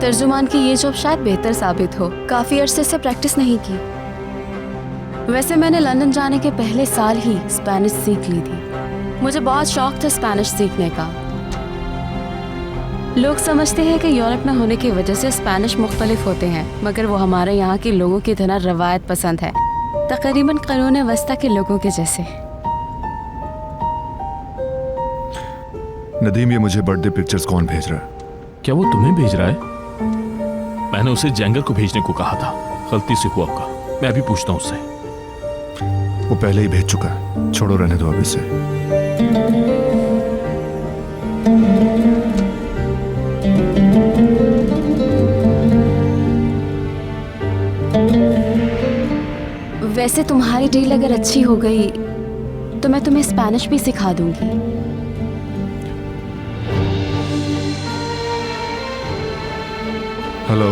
तर्जुमान की ये जॉब शायद बेहतर साबित हो। काफी अरसे से प्रैक्टिस नहीं की। वैसे मैंने लंदन जाने के पहले साल ही स्पेनिश सीख ली थी। मुझे बहुत शौक था स्पेनिश सीखने का। लोग समझते हैं कि यूरोप में होने की वजह से स्पेनिश मुख्तलिफ होते हैं, मगर वो हमारे यहाँ के लोगों की तरह रवायत पसंद है, तकरीबन क़ुरून वस्ता के लोगों के जैसे। नदीम, ये मुझे बर्थडे पिक्चर्स कौन भेज रहा है? क्या वो तुम्हें भेज रहा है? मैंने उसे जैंगर को भेजने को कहा था, गलती से हुआ होगा। मैं अभी पूछता हूँ उससे। वो पहले ही भेज चुका है, छोड़ो, रहने दो अब इसे। वैसे तुम्हारी डील अगर अच्छी हो गई तो मैं तुम्हें स्पेनिश भी सिखा दूंगी। हेलो,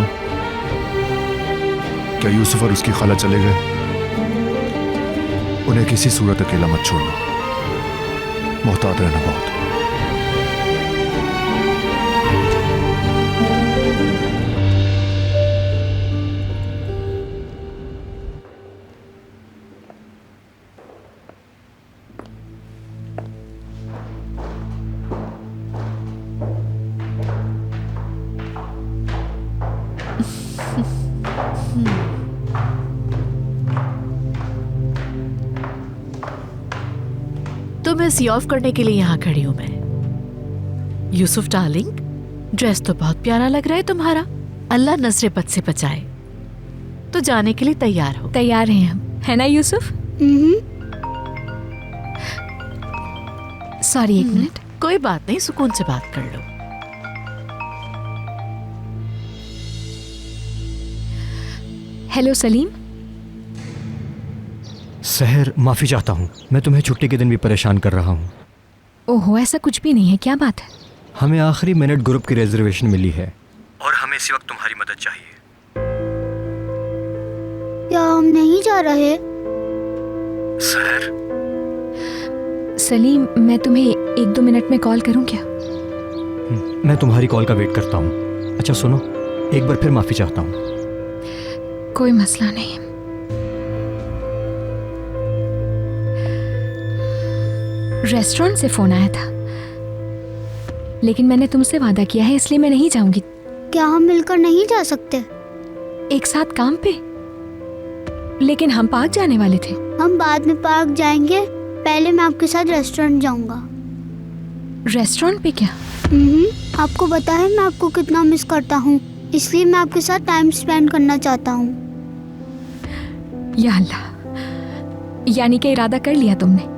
क्या यूसुफ और उसकी खाला चले गए? उन्हें किसी सूरत अकेला मत छोड़ना, मोहतात रहना बहुत। तुम्हें सी ऑफ करने के लिए यहाँ खड़ी हूं मैं। यूसुफ डार्लिंग, ड्रेस तो बहुत प्यारा लग रहा है तुम्हारा। अल्लाह नजरे बद से बचाए। तो जाने के लिए तैयार हो? तैयार हैं हम, है ना यूसुफ? सॉरी, एक मिनट। कोई बात नहीं, सुकून से बात कर लो। हेलो सलीम। सहर, माफ़ी चाहता हूँ, मैं तुम्हें छुट्टी के दिन भी परेशान कर रहा हूँ। ओहो, ऐसा कुछ भी नहीं है, क्या बात है? हमें आखिरी मिनट ग्रुप की रिजर्वेशन मिली है और हमें इसी वक्त तुम्हारी मदद चाहिए। क्या हम नहीं जा रहे? सहर, सलीम, मैं तुम्हें 1-2 मिनट में कॉल करूँ क्या? मैं तुम्हारी कॉल का वेट करता हूँ। अच्छा सुनो, एक बार फिर माफ़ी चाहता हूँ। कोई मसला नहीं। रेस्टोरेंट से फोन आया था, लेकिन मैंने तुमसे वादा किया है, इसलिए मैं नहीं जाऊंगी। क्या हम मिलकर नहीं जा सकते? एक साथ काम पे? लेकिन हम पार्क जाने वाले थे। हम बाद में पार्क जाएंगे, पहले मैं आपके साथ रेस्टोरेंट जाऊंगा। रेस्टोरेंट पे क्या? आपको पता है मैं आपको कितना मिस करता हूँ, इसलिए मैं आपके साथ टाइम स्पेंड करना चाहता हूँ। या अल्लाह, यानी कि इरादा कर लिया तुमने?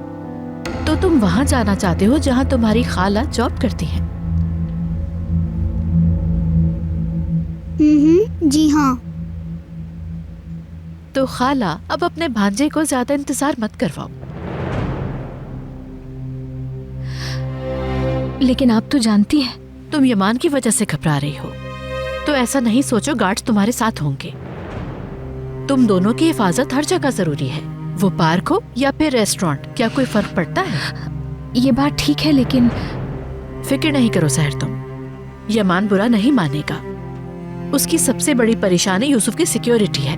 तो तुम वहां जाना चाहते हो जहां तुम्हारी खाला जॉब करती है? जी हाँ। तो खाला, अब अपने भांजे को ज्यादा इंतजार मत करवाओ। लेकिन आप तो जानती हैं, तुम यमान की वजह से घबरा रही हो, तो ऐसा नहीं सोचो गार्ड्स तुम्हारे साथ होंगे। तुम दोनों की हिफाजत हर जगह जरूरी है, वो पार्क हो या फिर रेस्टोरेंट, क्या कोई फर्क पड़ता है? ये बात ठीक है, लेकिन फिक्र नहीं करो सहर, तुम, यमान बुरा नहीं मानेगा। उसकी सबसे बड़ी परेशानी यूसुफ की सिक्योरिटी है,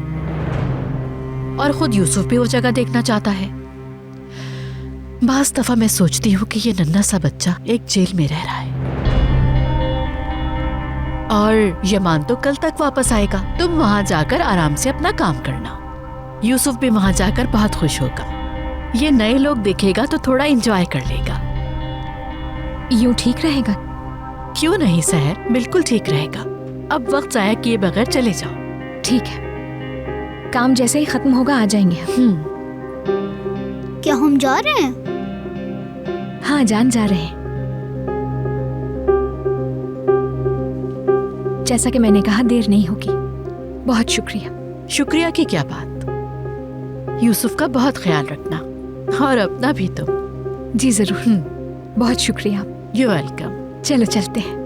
और खुद यूसुफ भी वो जगह देखना चाहता है। बास दफा मैं सोचती हूँ कि ये नन्हा सा बच्चा एक जेल में रह रहा है, और यमान तो कल तक वापस आएगा। तुम वहां जाकर आराम से अपना काम करना। यूसुफ भी वहां जाकर बहुत खुश होगा। ये नए लोग देखेगा तो थोड़ा एंजॉय कर लेगा। यूं ठीक रहेगा? क्यों नहीं सहर, बिल्कुल ठीक रहेगा। अब वक्त जाया किए बगैर चले जाओ। ठीक है, काम जैसे ही खत्म होगा आ जाएंगे। क्या हम जा रहे हैं? हाँ, जान जा रहे हैं। जैसा कि मैंने कहा, देर नहीं होगी। बहुत शुक्रिया। शुक्रिया की क्या बात। यूसुफ का बहुत ख्याल रखना, और अपना भी तुम। जी जरूर। बहुत शुक्रिया। You welcome. चलो चलते हैं।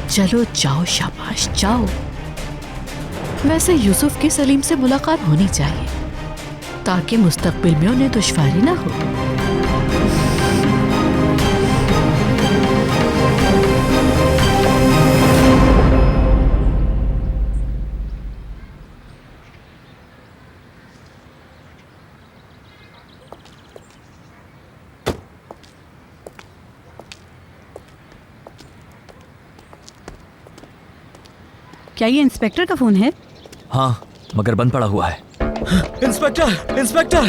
चलो जाओ, शाबाश जाओ। वैसे यूसुफ की सलीम से मुलाकात होनी चाहिए, ताकि मुस्तकबिल में उन्हें दुश्वारी ना हो। क्या ये इंस्पेक्टर का फोन है? हाँ, मगर बंद पड़ा हुआ है। Inspector, inspector!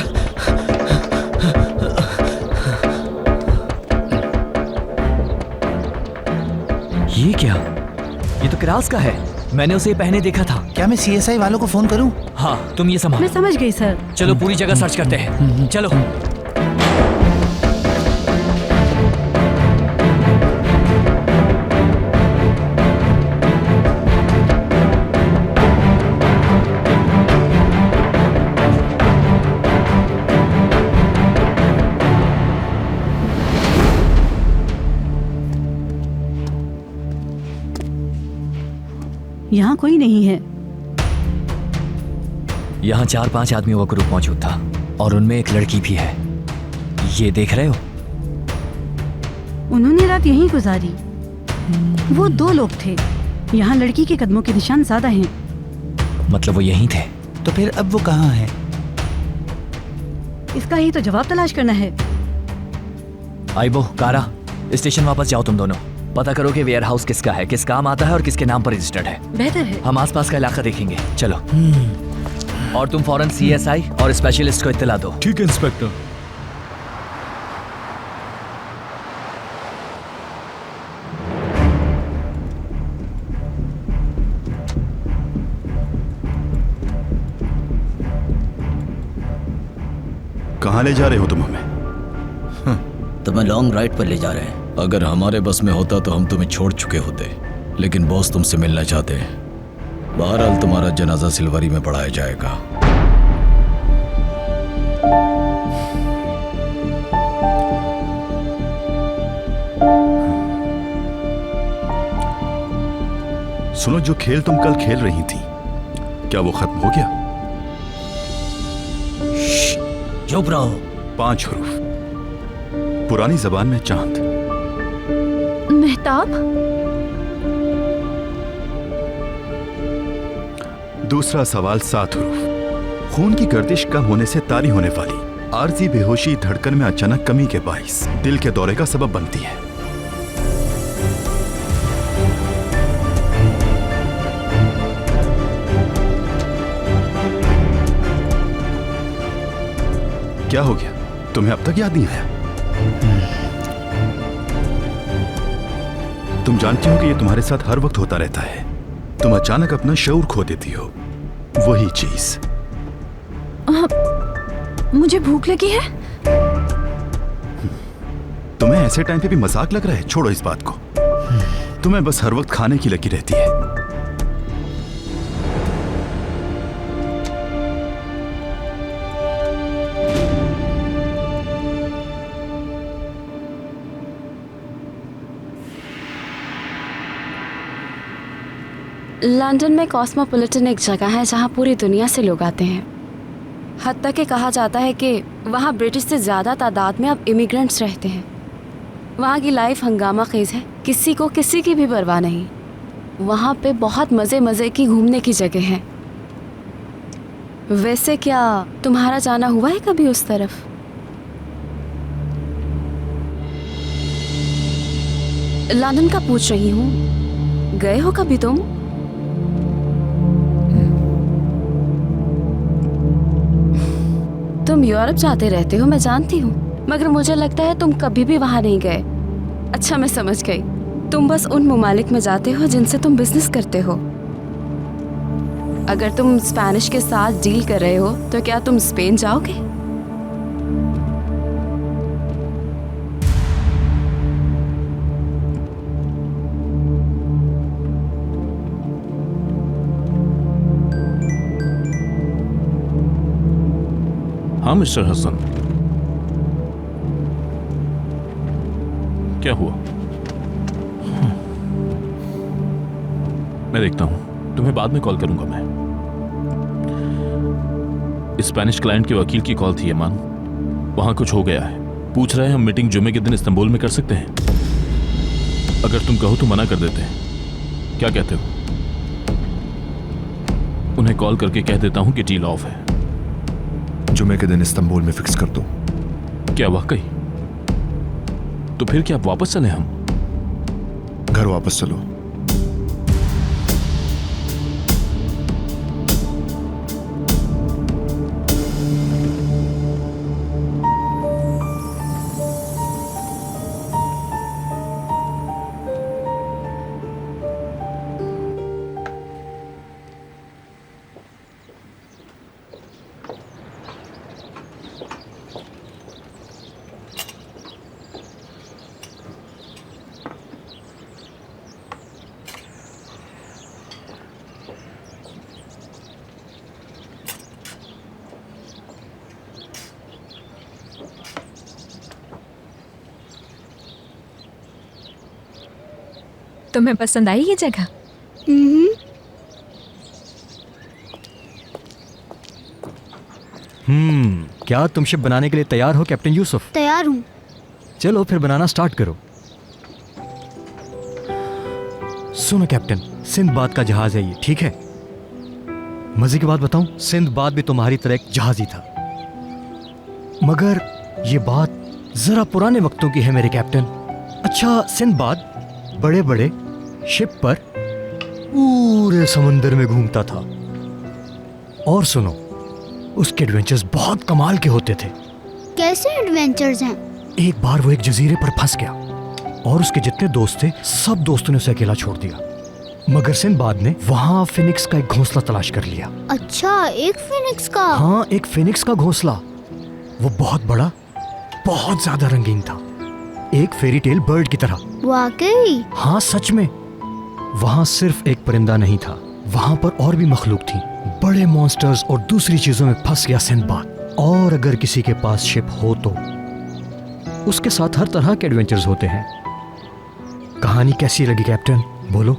ये क्या? ये तो किरास का है। मैंने उसे पहने देखा था। क्या मैं CSI वालों को फोन करूं? हाँ, तुम ये संभाल। मैं समझ गई सर। चलो पूरी जगह सर्च करते हैं। चलो। यहाँ कोई नहीं है। यहाँ 4-5 आदमियों का ग्रुप मौजूद था और उनमें एक लड़की भी है। ये देख रहे हो? उन्होंने रात यहीं गुजारी। वो 2 लोग थे। यहाँ लड़की के कदमों के निशान ज्यादा हैं। मतलब वो यहीं थे? तो फिर अब वो कहाँ है? इसका ही तो जवाब तलाश करना है। आइबो, कारा, स्टेशन वापस जाओ तुम दोनों। पता करो कि वेयर हाउस किसका है, किस काम आता है और किसके नाम पर रजिस्टर्ड है। बेहतर है। हम आसपास का इलाका देखेंगे। चलो। और तुम फौरन CSI और स्पेशलिस्ट को इत्तला दो। ठीक है इंस्पेक्टर। कहाँ ले जा रहे हो तुम हमें? तुम्हें लॉन्ग राइड पर ले जा रहे हैं। अगर हमारे बस में होता तो हम तुम्हें छोड़ चुके होते, लेकिन बॉस तुमसे मिलना चाहते हैं। बहरहाल तुम्हारा जनाजा सिलवरी में पढ़ाया जाएगा। सुनो, जो खेल तुम कल खेल रही थी, क्या वो खत्म हो गया? चुप रहो। 5 हरूफ, पुरानी जबान में चांद। मेहताब, दूसरा सवाल 7 हरूफ, खून की गर्दिश कम होने से तारी होने वाली आर्जी बेहोशी धड़कन में अचानक कमी के बाइस दिल के दौरे का सबब बनती है। क्या हो गया? तुम्हें अब तक याद नहीं आया? तुम जानती हो कि ये तुम्हारे साथ हर वक्त होता रहता है। तुम अचानक अपना शऊर खो देती हो। वही चीज। मुझे भूख लगी है। तुम्हें ऐसे टाइम पे भी मजाक लग रहा है? छोड़ो इस बात को। तुम्हें बस हर वक्त खाने की लगी रहती है। लंदन में कॉस्मोपॉलिटन एक जगह है जहाँ पूरी दुनिया से लोग आते हैं। हद तक कि कहा जाता है कि वहाँ ब्रिटिश से ज़्यादा तादाद में अब इमिग्रेंट्स रहते हैं। वहाँ की लाइफ हंगामा खेज है, किसी को किसी की भी परवाह नहीं। वहाँ पे बहुत मज़े मज़े की घूमने की जगह है। वैसे क्या तुम्हारा जाना हुआ है कभी उस तरफ? लंदन का पूछ रही हूँ, गए हो कभी तुम? तुम यूरोप जाते रहते हो, मैं जानती हूँ, मगर मुझे लगता है तुम कभी भी वहाँ नहीं गए। अच्छा, मैं समझ गई। तुम बस उन ममालिक में जाते हो जिनसे तुम बिजनेस करते हो। अगर तुम स्पेनिश के साथ डील कर रहे हो तो क्या तुम स्पेन जाओगे? हाँ मिस्टर हसन, क्या हुआ? मैं देखता हूं, तुम्हें बाद में कॉल करूंगा। मैं स्पेनिश क्लाइंट के वकील की कॉल थी यमान। वहां कुछ हो गया है। पूछ रहे हैं हम मीटिंग जुमे के दिन इस्तांबुल में कर सकते हैं। अगर तुम कहो तो मना कर देते हैं। क्या कहते हो? उन्हें कॉल करके कह देता हूं कि डील ऑफ है। जुमे के दिन इस्तांबुल में फिक्स कर दो। क्या वाकई? तो फिर क्या वापस चले हम? घर वापस चलो। तुम्हें पसंद आई ये जगह? क्या तुम शिप बनाने के लिए तैयार हो कैप्टन यूसुफ? तैयार हूँ। चलो फिर बनाना स्टार्ट करो। सुनो कैप्टन, सिंदबाद का जहाज है ये, ठीक है? मजे की बात बताऊं, सिंदबाद भी तुम्हारी तरह एक जहाज ही था, मगर ये बात जरा पुराने वक्तों की है मेरे कैप्टन। अच्छा, सिंदबाद बड़े बड़े शिप पर पूरे समुंदर में घूमता था, और सुनो, उसके एडवेंचर्स बहुत कमाल के होते थे। कैसे एडवेंचर्स हैं? एक बार वो एक जजीरे पर फंस गया और उसके जितने दोस्त थे सब दोस्तों ने उसे अकेला छोड़ दिया, मगर सिंदबाद ने वहाँ फिनिक्स का एक घोंसला तलाश कर लिया। अच्छा, एक फिनिक्स का? हाँ, एक फिनिक्स का घोंसला। वो बहुत बड़ा, बहुत ज्यादा रंगीन था, एक फेरी टेल बर्ड की तरह। वाकई? हाँ, सच में। वहाँ सिर्फ एक परिंदा नहीं था, वहाँ पर और भी मखलूक थी, बड़े मॉन्स्टर्स और दूसरी चीजों में फंस गया सिंदबाद। और अगर किसी के पास शिप हो तो उसके साथ हर तरह के एडवेंचर्स होते हैं। कहानी कैसी लगी कैप्टन, बोलो?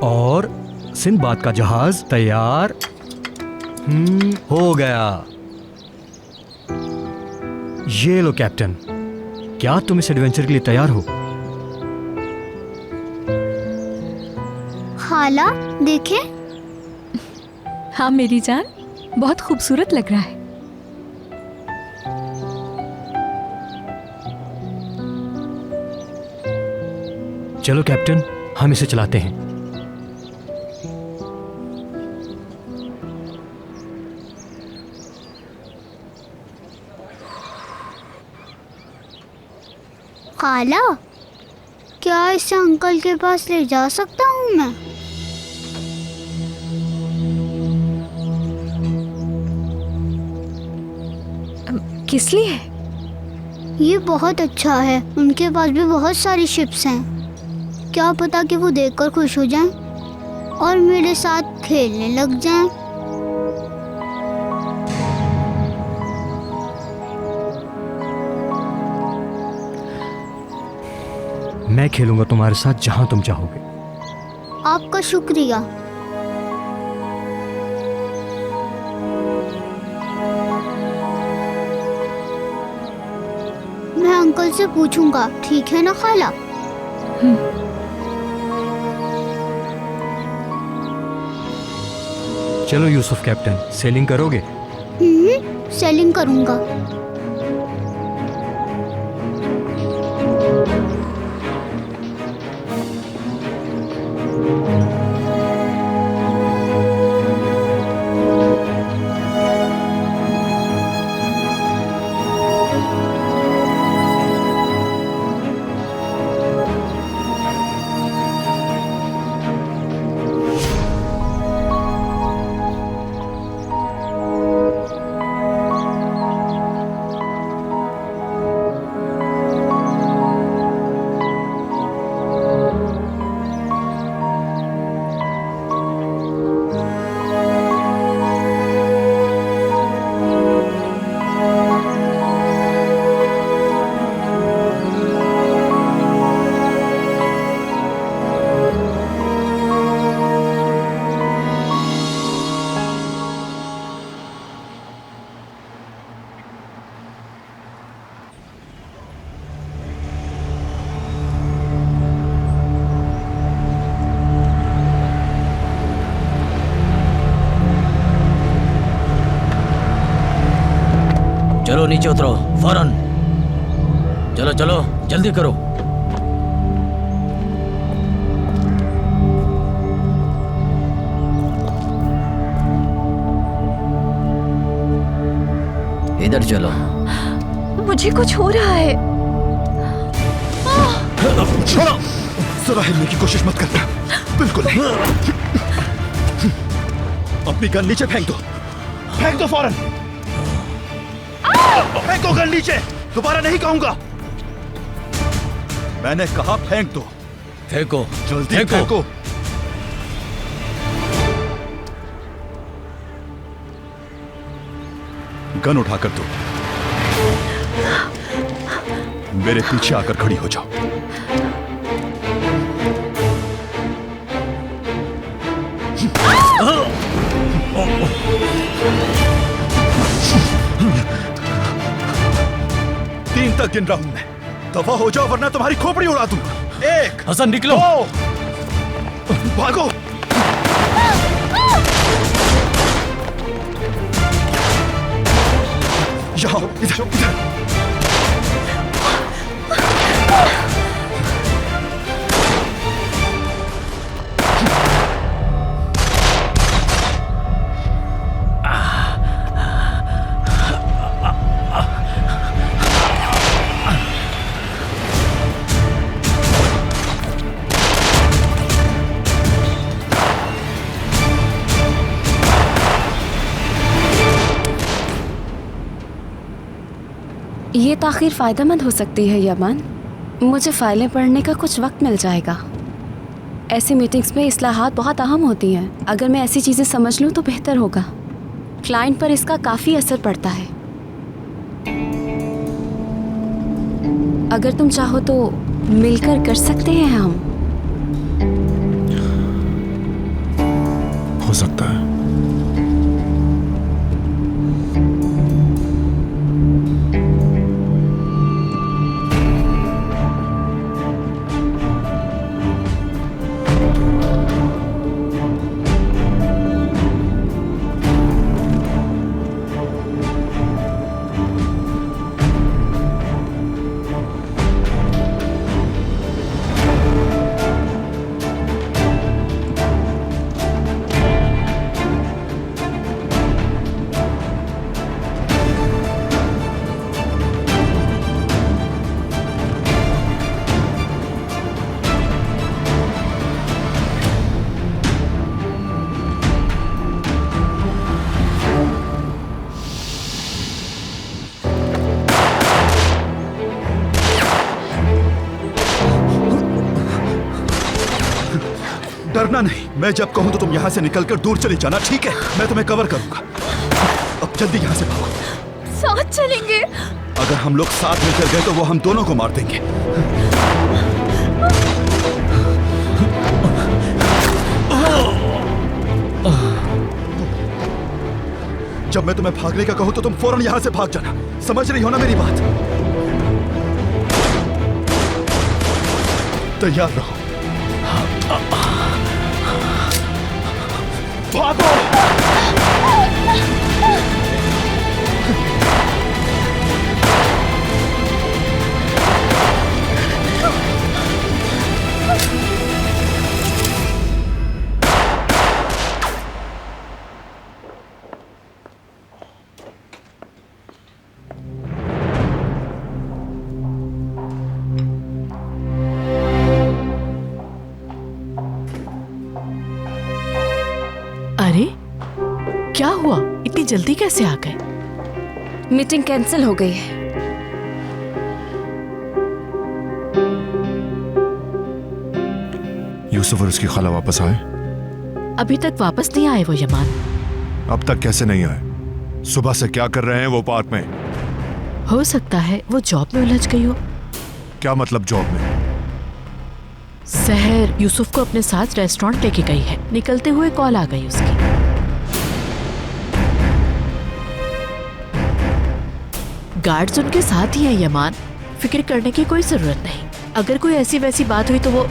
और सिंदबाद का जहाज तैयार हो गया। ये लो कैप्टन, क्या तुम इस एडवेंचर के लिए तैयार हो? खाला, देखे? हाँ मेरी जान, बहुत खूबसूरत लग रहा है। चलो कैप्टन, हम इसे चलाते हैं। खाला, क्या इसे अंकल के पास ले जा सकता हूँ मैं? किस लिए? ये बहुत अच्छा है, उनके पास भी बहुत सारी शिप्स हैं। क्या पता कि वो देखकर खुश हो जाएं और मेरे साथ खेलने लग जाएं। मैं खेलूंगा तुम्हारे साथ जहां तुम चाहोगे। आपका शुक्रिया। मैं अंकल से पूछूंगा, ठीक है ना खाला? चलो यूसुफ कैप्टन, सेलिंग करोगे? सेलिंग करूंगा। चलो नीचे उतरो फौरन। चलो चलो जल्दी करो। इधर चलो। मुझे कुछ हो रहा है। छोड़ो, जरा हिलने की कोशिश मत करना, बिल्कुल नहीं। अपनी गन नीचे फेंक दो फौरन। फेंको गन नीचे, दोबारा नहीं कहूंगा। मैंने कहा फेंक दो। फेंको, जल्दी फेंको। गन उठाकर दो। मेरे पीछे आकर खड़ी हो जाओ। तीन तक गिन रहा हूं मैं। दफा हो जाओ वरना तुम्हारी खोपड़ी उड़ा दूंगा। 1, हसन निकलो। 2, भागो। यहाँ इधर इधर। ये ताख़ीर फ़ायदेमंद हो सकती है यमान। मुझे फ़ाइलें पढ़ने का कुछ वक्त मिल जाएगा। ऐसी मीटिंग्स में इस्लाहात बहुत अहम होती हैं। अगर मैं ऐसी चीज़ें समझ लूँ तो बेहतर होगा। क्लाइंट पर इसका काफ़ी असर पड़ता है। अगर तुम चाहो तो मिलकर कर सकते हैं हम। हो सकता है। डरना नहीं। मैं जब कहूं तो तुम यहां से निकलकर दूर चली जाना, ठीक है? मैं तुम्हें कवर करूंगा। अब जल्दी यहां से भागो। साथ चलेंगे। अगर हम लोग साथ मिलकर गए तो वो हम दोनों को मार देंगे। जब मैं तुम्हें भागने का कहूं तो तुम फौरन यहां से भाग जाना। समझ रही हो ना मेरी बात? तैयार रहो। भागो। अरे क्या हुआ? इतनी जल्दी कैसे आ गए? मीटिंग कैंसिल हो गई है। यूसुफ और उसकी खाला वापस आए? अभी तक वापस नहीं आए वो यमान। अब तक कैसे नहीं आए? सुबह से क्या कर रहे हैं वो पार्क में? हो सकता है वो जॉब में उलझ गई हो। क्या मतलब जॉब में? सहर यूसुफ को अपने साथ रेस्टोरेंट लेके गई है। निकलते हुए कॉल आ गई उसकी। गार्ड्स उनके साथ ही है यमान। फिक्र करने की कोई जरूरत नहीं। अगर कोई ऐसी वैसी बात हुई तो वो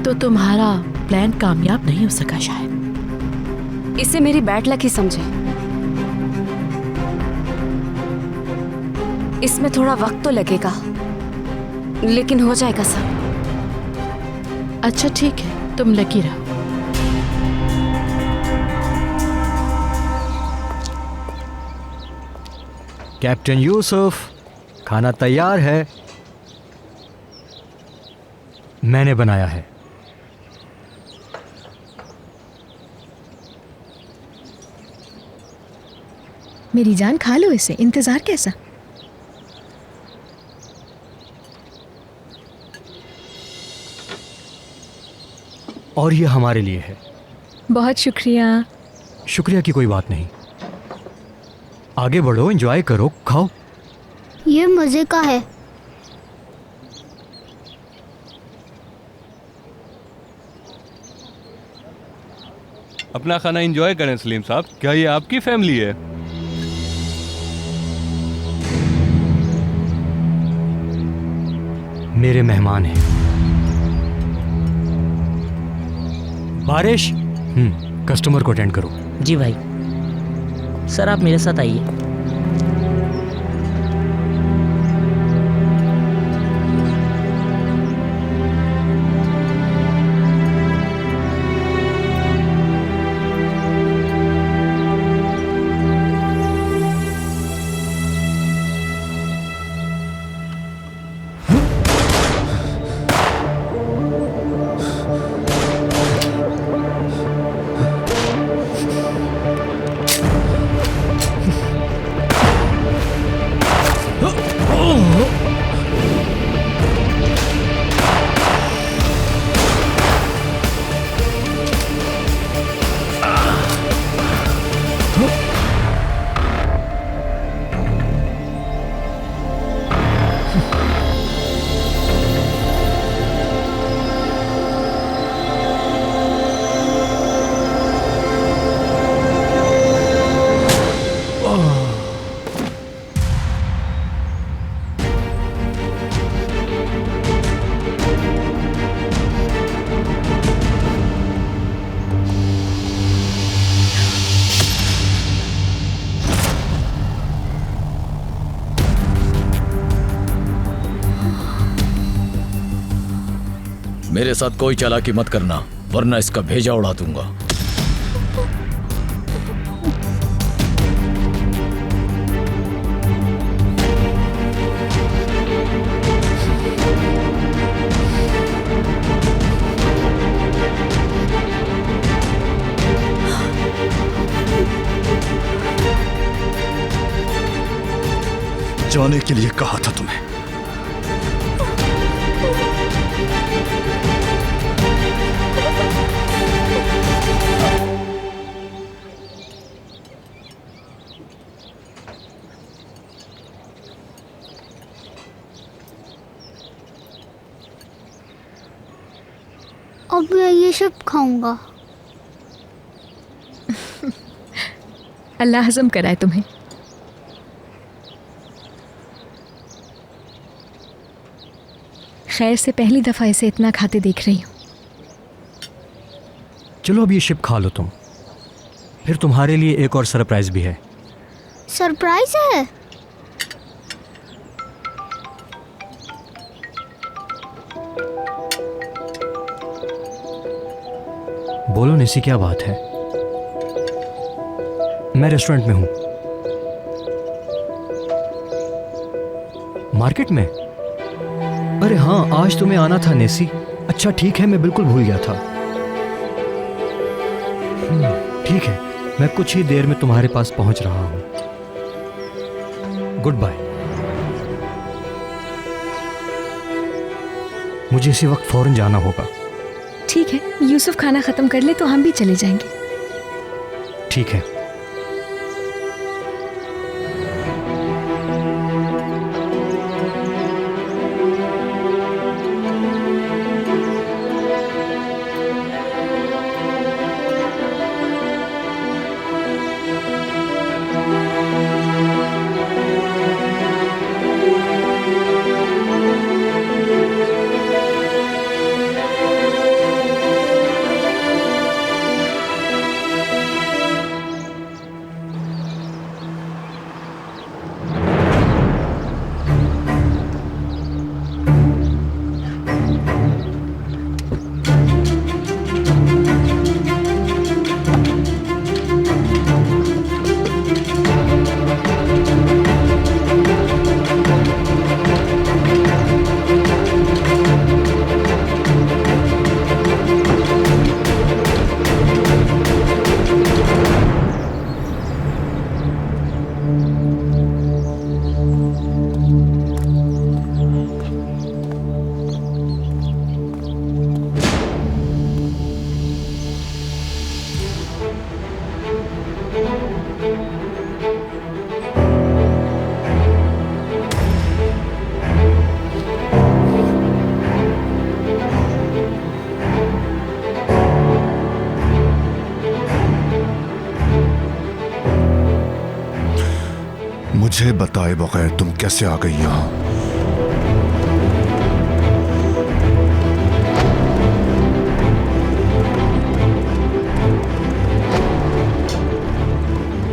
तो तुम्हारा प्लान कामयाब नहीं हो सका शायद। इसे मेरी बैड लक ही समझे। इसमें थोड़ा वक्त तो लगेगा, लेकिन हो जाएगा सब। अच्छा ठीक है, तुम लकी रहो। कैप्टन यूसुफ, खाना तैयार है। मैंने बनाया है। मेरी जान, खा लो इसे, इंतजार कैसा। और ये हमारे लिए है। बहुत शुक्रिया। शुक्रिया की कोई बात नहीं। आगे बढ़ो, एंजॉय करो, खाओ। ये मजे का है। अपना खाना एंजॉय करें सलीम साहब। क्या ये आपकी फैमिली है? मेरे मेहमान हैं। बारिश, कस्टमर को अटेंड करो। जी भाई। सर आप मेरे साथ आइए। मेरे साथ कोई चालाकी मत करना, वरना इसका भेजा उड़ा दूंगा। जाने के लिए कहा था तुम्हें। अब मैं ये सब खाऊंगा। अल्लाह हजम कराए तुम्हें। खैर से पहली दफा इसे इतना खाते देख रही हूँ। चलो अब ये शिप खा लो तुम, फिर तुम्हारे लिए एक और सरप्राइज भी है। सरप्राइज है? बोलो निसी, क्या बात है? मैं रेस्टोरेंट में हूं। मार्केट में? अरे हाँ, आज तुम्हें आना था नेसी। अच्छा ठीक है, मैं बिल्कुल भूल गया था। ठीक है, मैं कुछ ही देर में तुम्हारे पास पहुंच रहा हूं। Goodbye. मुझे इसी वक्त फौरन जाना होगा। ठीक है, यूसुफ खाना खत्म कर ले तो हम भी चले जाएंगे। ठीक है। मुझे बताए बगैर तुम कैसे आ गई यहाँ?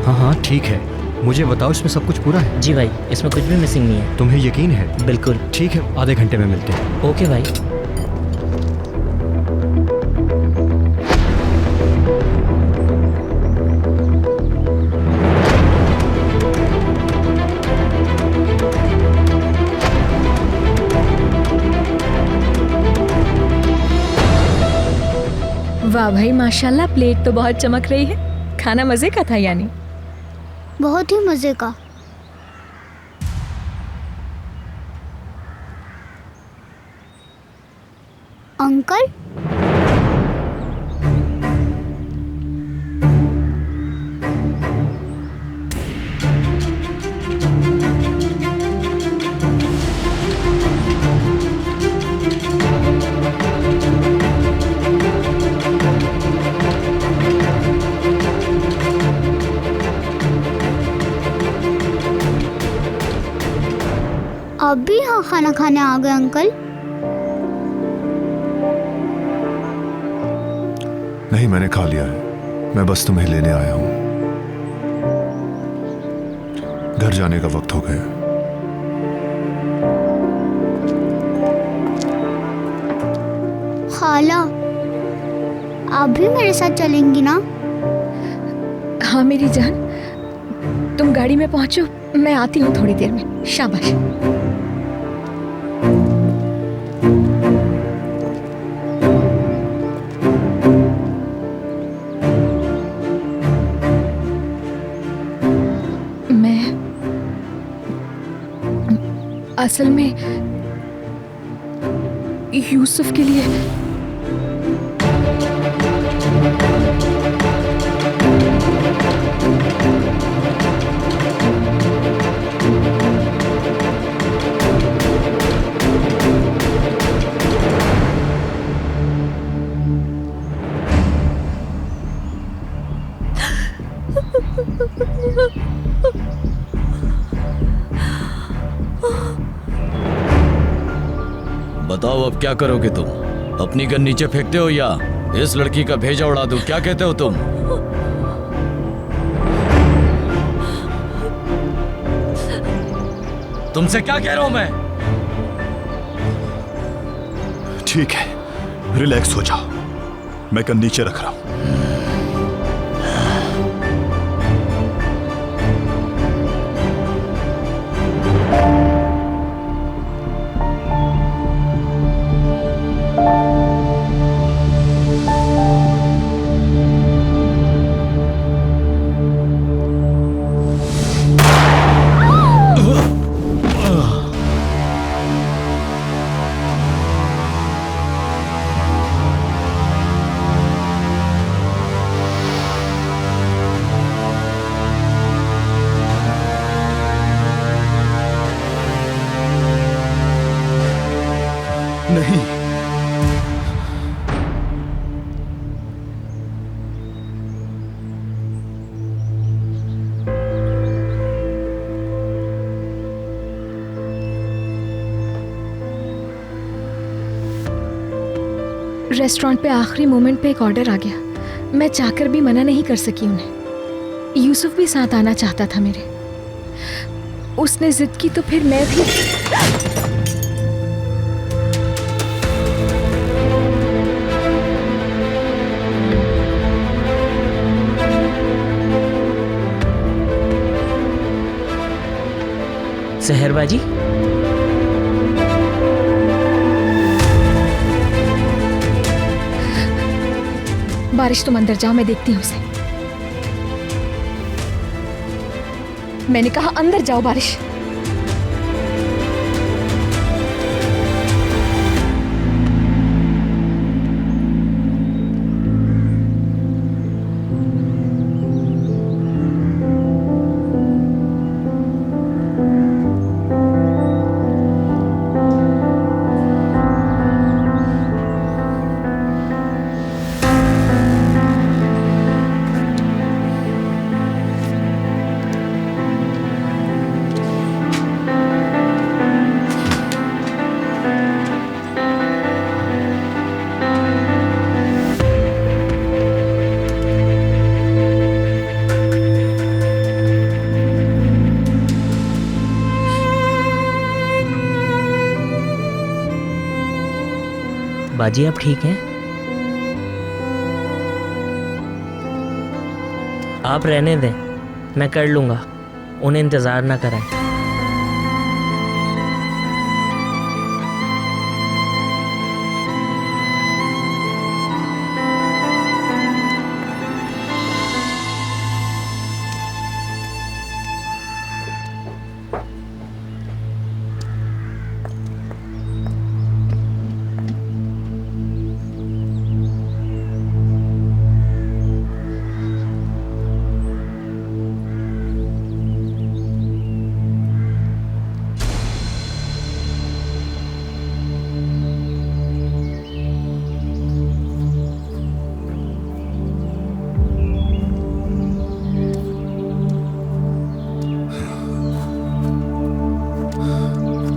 हाँ हाँ ठीक है, मुझे बताओ इसमें सब कुछ पूरा है? जी भाई, इसमें कुछ भी मिसिंग नहीं है। तुम्हें यकीन है? बिल्कुल। ठीक है, आधे घंटे में मिलते हैं। ओके भाई। वाह भाई माशाल्लाह, प्लेट तो बहुत चमक रही है। खाना मजे का था यानी? बहुत ही मजे का। अंकल, आप भी यहाँ खाना खाने आ गए अंकल? नहीं, मैंने खा लिया है। मैं बस तुम्हें लेने आया हूँ। घर जाने का वक्त हो गया। खाला, आप भी मेरे साथ चलेंगी ना? हाँ मेरी जान, तुम गाड़ी में पहुंचो, मैं आती हूँ थोड़ी देर में। शाबाश। असल में यूसुफ के लिए बताओ अब क्या करोगे तुम? अपनी गन नीचे फेंकते हो या इस लड़की का भेजा उड़ा दूं? क्या कहते हो तुम? तुमसे क्या कह रहा हूं मैं? ठीक है, रिलैक्स हो जाओ, मैं गन नीचे रख रहा हूं। नहीं, रेस्टोरेंट पे आखिरी मोमेंट पे एक ऑर्डर आ गया। मैं चाहकर भी मना नहीं कर सकी उन्हें। यूसुफ भी साथ आना चाहता था मेरे। उसने जिद की तो फिर मैं भी। सहरबाजी, बारिश तुम अंदर जाओ, मैं देखती हूँ उसे। मैंने कहा अंदर जाओ बारिश। बाजी आप ठीक हैं? आप रहने दें, मैं कर लूँगा, उन्हें इंतज़ार ना कराएं।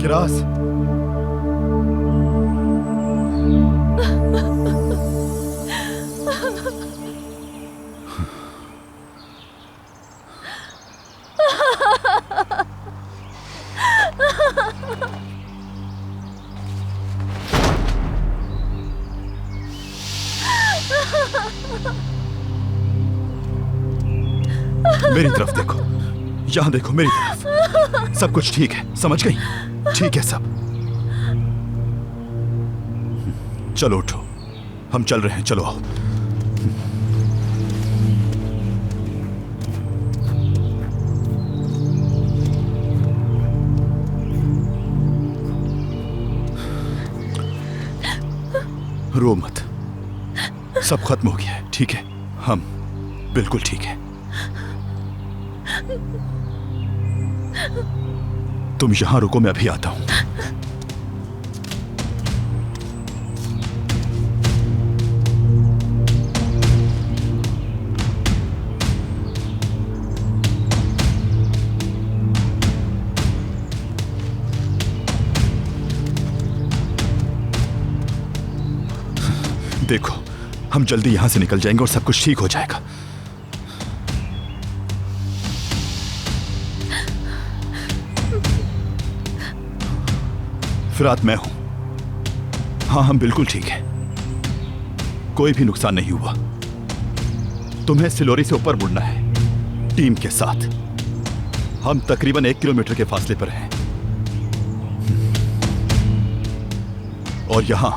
किरास, मेरी तरफ देखो, यहां देखो मेरी तरफ। सब कुछ ठीक है, समझ गई? ठीक है सब। चलो उठो, हम चल रहे हैं, चलो आओ। रो मत, सब खत्म हो गया है, ठीक है? हम बिल्कुल ठीक है। तुम यहां रुको, मैं अभी आता हूं। देखो, हम जल्दी यहां से निकल जाएंगे और सब कुछ ठीक हो जाएगा। फिरात मैं हूं। हाँ, हम बिल्कुल ठीक है, कोई भी नुकसान नहीं हुआ। तुम्हें सिलोरी से ऊपर मुड़ना है टीम के साथ। हम तकरीबन 1 किलोमीटर के फासले पर हैं और यहां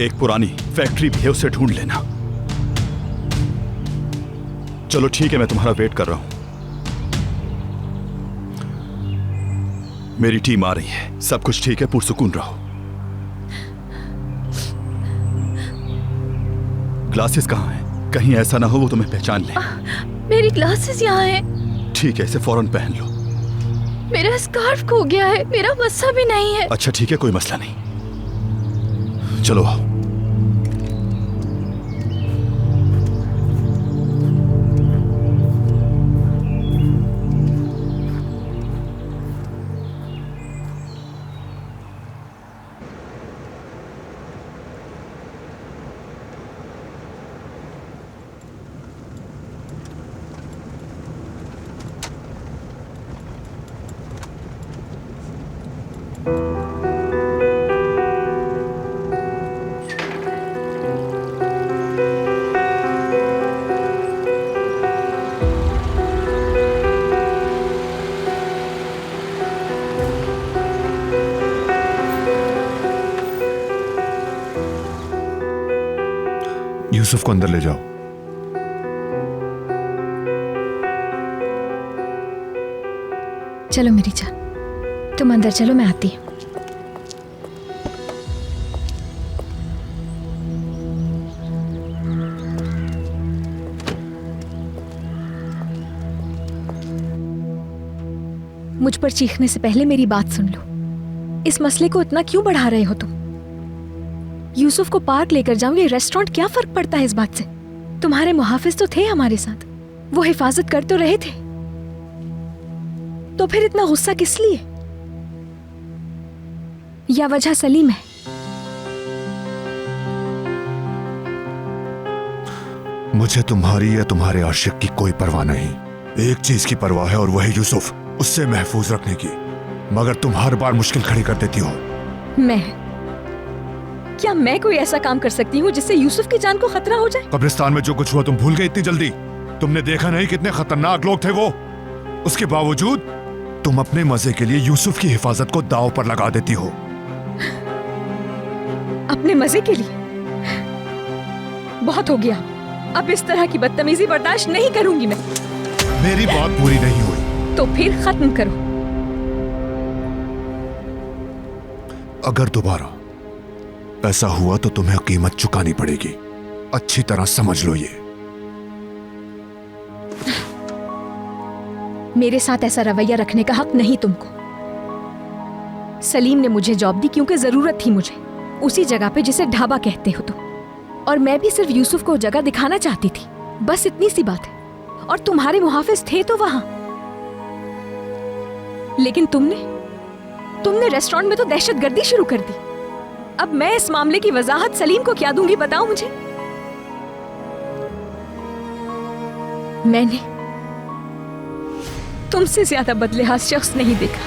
एक पुरानी फैक्ट्री भी है, उसे ढूंढ लेना। चलो ठीक है, मैं तुम्हारा वेट कर रहा हूं। मेरी टीम आ रही है, सब कुछ ठीक है, पुरसुकून रहो। ग्लासेस कहाँ हैं? कहीं ऐसा ना हो वो तुम्हें पहचान ले। मेरी ग्लासेस यहाँ हैं। ठीक है, इसे फौरन पहन लो। मेरा स्कार्फ खो गया है, मेरा मस्सा भी नहीं है। अच्छा ठीक है, कोई मसला नहीं, चलो आओ। यूसुफ को अंदर ले जाओ। चलो मेरी जान, तुम अंदर चलो, मैं आती हूँ। मुझ पर चीखने से पहले मेरी बात सुन लो। इस मसले को इतना क्यों बढ़ा रहे हो तुम? यूसुफ को पार्क लेकर जाऊं, ये रेस्टोरेंट, क्या फर्क पड़ता है इस बात से? तुम्हारे मुहाफिज तो थे हमारे साथ, वो हिफाजत कर तो रहे थे, तो फिर इतना गुस्सा किस लिए? या वजह सलीम है? मुझे तुम्हारी या तुम्हारे आशिक की कोई परवाह नहीं। एक चीज की परवाह है और वह है यूसुफ, उससे महफूज रखने की। मगर तुम हर बार मुश्किल खड़ी कर देती हो। क्या मैं कोई ऐसा काम कर सकती हूँ जिससे यूसुफ की जान को खतरा हो जाए? कब्रिस्तान में जो कुछ हुआ तुम भूल गए इतनी जल्दी? तुमने देखा नहीं कितने खतरनाक लोग थे वो? उसके बावजूद तुम अपने मजे के लिए यूसुफ की हिफाजत को दांव पर लगा देती हो। अपने मजे के लिए? बहुत हो गया, अब इस तरह की बदतमीजी बर्दाश्त नहीं करूंगी मैं। मेरी बात पूरी नहीं हुई तो फिर खत्म करो। अगर दोबारा ऐसा हुआ तो तुम्हें कीमत चुकानी पड़ेगी, अच्छी तरह समझ लो ये। मेरे साथ ऐसा रवैया रखने का हक नहीं तुमको। सलीम ने मुझे जॉब दी क्योंकि जरूरत थी मुझे, उसी जगह पे जिसे ढाबा कहते हो तुम। और मैं भी सिर्फ यूसुफ को जगह दिखाना चाहती थी, बस इतनी सी बात है। और तुम्हारे मुहाफिज थे तो वहां, लेकिन तुमने रेस्टोरेंट में तो दहशतगर्दी शुरू कर दी। अब मैं इस मामले की वजाहत सलीम को क्या दूंगी, बताओ मुझे। मैंने तुमसे ज्यादा बदलेहाज शख्स नहीं देखा,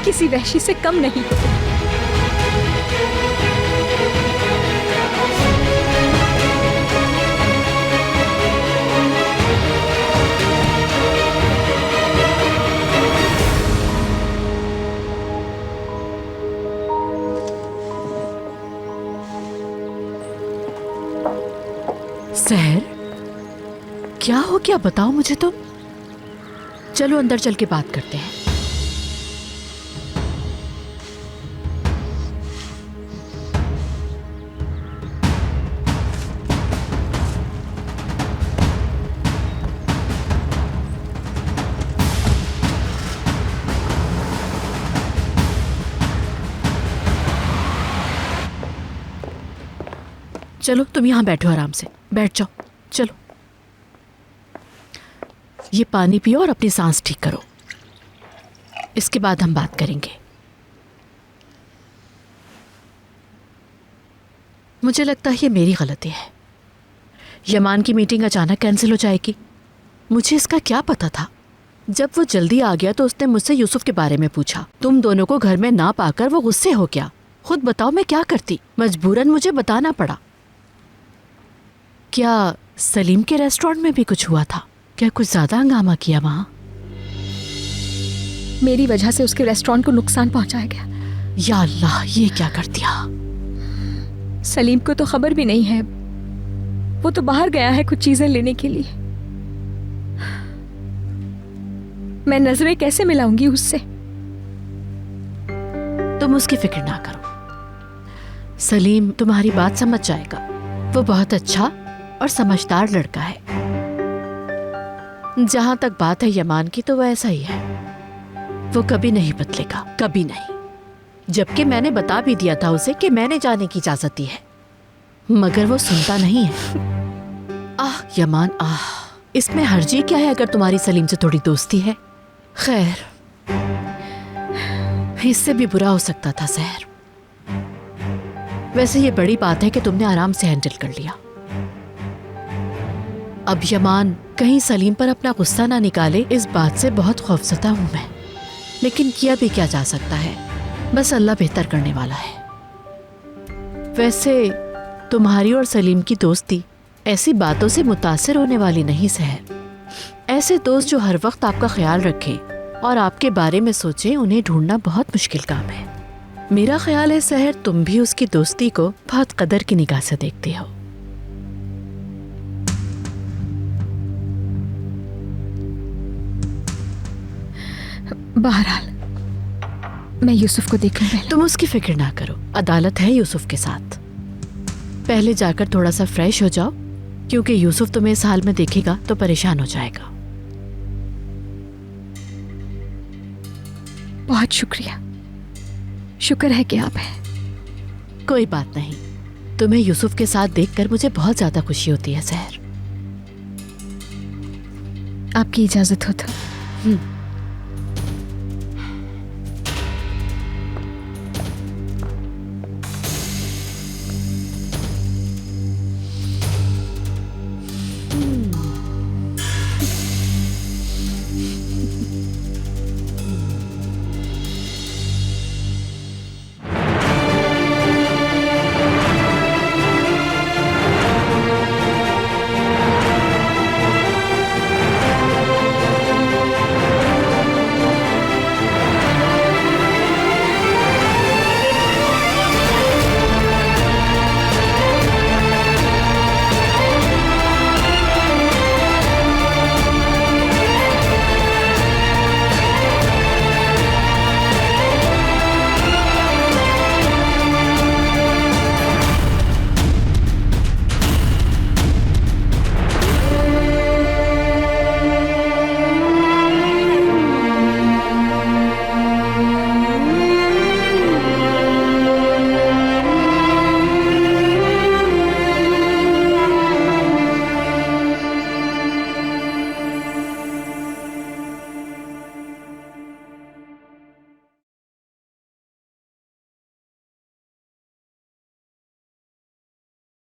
किसी वहशी से कम नहीं। सहर, क्या हो गया बताओ मुझे तुम। चलो अंदर चल के बात करते हैं। चलो तुम यहां बैठो, आराम से बैठ जाओ। चलो ये पानी पियो और अपनी सांस ठीक करो, इसके बाद हम बात करेंगे। मुझे लगता है ये मेरी गलती है। यमान की मीटिंग अचानक कैंसिल हो जाएगी, मुझे इसका क्या पता था। जब वो जल्दी आ गया तो उसने मुझसे यूसुफ के बारे में पूछा। तुम दोनों को घर में ना पाकर वो गुस्से हो गया। खुद बताओ मैं क्या करती, मजबूरन मुझे बताना पड़ा। क्या सलीम के रेस्टोरेंट में भी कुछ हुआ था? क्या कुछ ज्यादा हंगामा किया वहां? मेरी वजह से उसके रेस्टोरेंट को नुकसान पहुंचाया गया। या अल्लाह, ये क्या कर दिया? सलीम को तो खबर भी नहीं है, वो तो बाहर गया है कुछ चीजें लेने के लिए। मैं नजरें कैसे मिलाऊंगी उससे? तुम उसकी फिक्र ना करो, सलीम तुम्हारी बात समझ जाएगा। वो बहुत अच्छा और समझदार लड़का है। जहां तक बात है यमान की, तो वो ऐसा ही है, वो कभी नहीं बदलेगा, कभी नहीं। जबकि मैंने बता भी दिया था उसे कि मैंने जाने की इजाजत दी है, मगर वो सुनता नहीं है। आह यमान, आह, इसमें हर्जी क्या है अगर तुम्हारी सलीम से थोड़ी दोस्ती है। खैर, इससे भी बुरा हो सकता था सहर। वैसे ये बड़ी बात है कि तुमने आराम से हैंडल कर लिया। अब यमान कहीं सलीम पर अपना गुस्सा ना निकाले, इस बात से बहुत खौफजदा हूं मैं। लेकिन किया भी क्या जा सकता है, बस अल्लाह बेहतर करने वाला है। वैसे तुम्हारी और सलीम की दोस्ती ऐसी बातों से मुतासिर होने वाली नहीं सहर। ऐसे दोस्त जो हर वक्त आपका ख्याल रखें और आपके बारे में सोचें, उन्हें ढूंढना बहुत मुश्किल काम है। मेरा ख्याल है सहर, तुम भी उसकी दोस्ती को बहुत कदर की निगाह से देखती हो। बहरहाल मैं यूसुफ को देख लूं। तुम उसकी फिक्र ना करो, अदालत है यूसुफ के साथ। पहले जाकर थोड़ा सा फ्रेश हो जाओ, क्योंकि यूसुफ तुम्हें इस हाल में देखेगा तो परेशान हो जाएगा। बहुत शुक्रिया, शुक्र है कि आप हैं। कोई बात नहीं, तुम्हें यूसुफ के साथ देखकर मुझे बहुत ज्यादा खुशी होती है सहर। आपकी इजाजत हो तो।